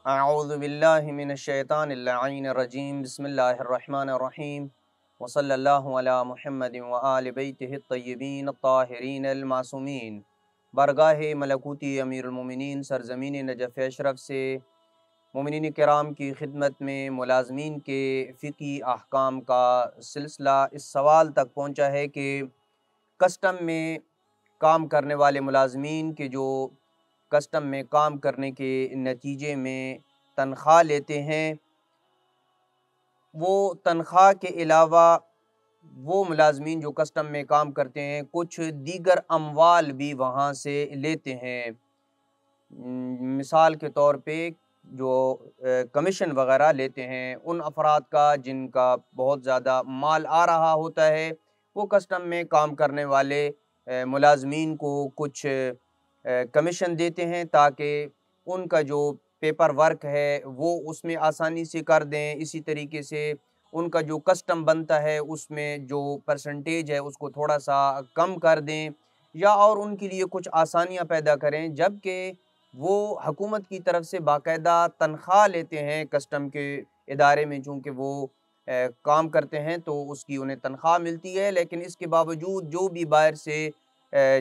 اعوذ باللہ من الشیطان اللعین الرجیم بسم اللہ الرحمن الرحیم وصلی اللہ علی محمد وآل بیتہ الطیبین الطاہرین المعصومین۔ بارگاہ ملکوتی امیر المومنین سرزمین نجف اشرف سے مومنین کرام کی خدمت میں ملازمین کے فقہی احکام کا سلسلہ اس سوال تک پہنچا ہے کہ کسٹم میں کام کرنے والے ملازمین کے جو کسٹم میں کام کرنے کے نتیجے میں تنخواہ لیتے ہیں، وہ تنخواہ کے علاوہ وہ ملازمین جو کسٹم میں کام کرتے ہیں کچھ دیگر اموال بھی وہاں سے لیتے ہیں۔ مثال کے طور پہ جو کمیشن وغیرہ لیتے ہیں ان افراد کا جن کا بہت زیادہ مال آ رہا ہوتا ہے، وہ کسٹم میں کام کرنے والے ملازمین کو کچھ کمیشن دیتے ہیں تاکہ ان کا جو پیپر ورک ہے وہ اس میں آسانی سے کر دیں۔ اسی طریقے سے ان کا جو کسٹم بنتا ہے اس میں جو پرسنٹیج ہے اس کو تھوڑا سا کم کر دیں یا اور ان کے لیے کچھ آسانیاں پیدا کریں، جبکہ وہ حکومت کی طرف سے باقاعدہ تنخواہ لیتے ہیں کسٹم کے ادارے میں، چونکہ وہ کام کرتے ہیں تو اس کی انہیں تنخواہ ملتی ہے، لیکن اس کے باوجود جو بھی باہر سے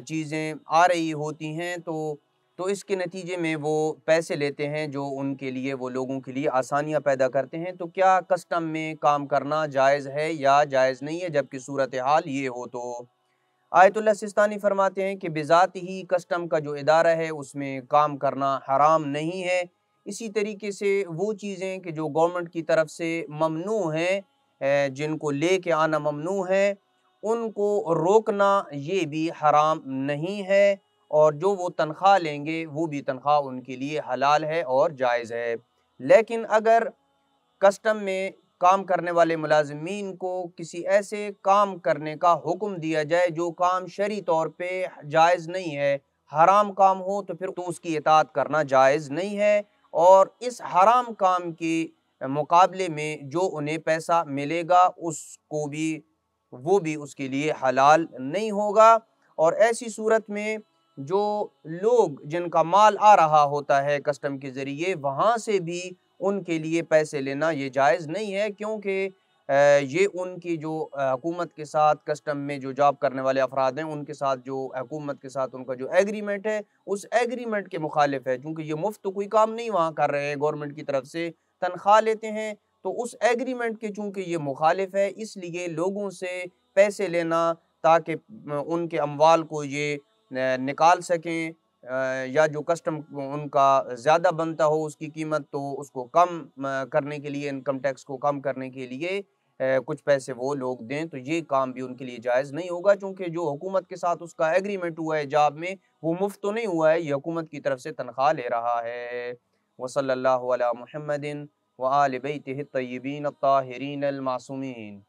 چیزیں آ رہی ہوتی ہیں تو اس کے نتیجے میں وہ پیسے لیتے ہیں جو ان کے لیے وہ لوگوں کے لیے آسانیاں پیدا کرتے ہیں۔ تو کیا کسٹم میں کام کرنا جائز ہے یا جائز نہیں ہے جبکہ صورتحال یہ ہو؟ تو آیت اللہ سستانی فرماتے ہیں کہ بذات ہی کسٹم کا جو ادارہ ہے اس میں کام کرنا حرام نہیں ہے۔ اسی طریقے سے وہ چیزیں کہ جو گورنمنٹ کی طرف سے ممنوع ہیں، جن کو لے کے آنا ممنوع ہے، ان کو روکنا یہ بھی حرام نہیں ہے، اور جو وہ تنخواہ لیں گے وہ بھی تنخواہ ان کے لیے حلال ہے اور جائز ہے۔ لیکن اگر کسٹم میں کام کرنے والے ملازمین کو کسی ایسے کام کرنے کا حکم دیا جائے جو کام شرعی طور پہ جائز نہیں ہے، حرام کام ہو، تو پھر تو اس کی اطاعت کرنا جائز نہیں ہے، اور اس حرام کام کے مقابلے میں جو انہیں پیسہ ملے گا وہ بھی اس کے لیے حلال نہیں ہوگا۔ اور ایسی صورت میں جو لوگ جن کا مال آ رہا ہوتا ہے کسٹم کے ذریعے، وہاں سے بھی ان کے لیے پیسے لینا یہ جائز نہیں ہے، کیونکہ یہ ان کی جو حکومت کے ساتھ کسٹم میں جو جاب کرنے والے افراد ہیں ان کے ساتھ جو حکومت کے ساتھ ان کا جو ایگریمنٹ ہے اس ایگریمنٹ کے مخالف ہے، کیونکہ یہ مفت کوئی کام نہیں وہاں کر رہے ہیں، گورنمنٹ کی طرف سے تنخواہ لیتے ہیں، تو اس ایگریمنٹ کے چونکہ یہ مخالف ہے، اس لیے لوگوں سے پیسے لینا تاکہ ان کے اموال کو یہ نکال سکیں، یا جو کسٹم ان کا زیادہ بنتا ہو اس کی قیمت تو اس کو کم کرنے کے لیے، انکم ٹیکس کو کم کرنے کے لیے کچھ پیسے وہ لوگ دیں، تو یہ کام بھی ان کے لیے جائز نہیں ہوگا، چونکہ جو حکومت کے ساتھ اس کا ایگریمنٹ ہوا ہے جاب میں وہ مفت تو نہیں ہوا ہے، یہ حکومت کی طرف سے تنخواہ لے رہا ہے۔ وصلی اللہ علی محمد وآل بیتہ الطیبین الطاہرین المعصومین۔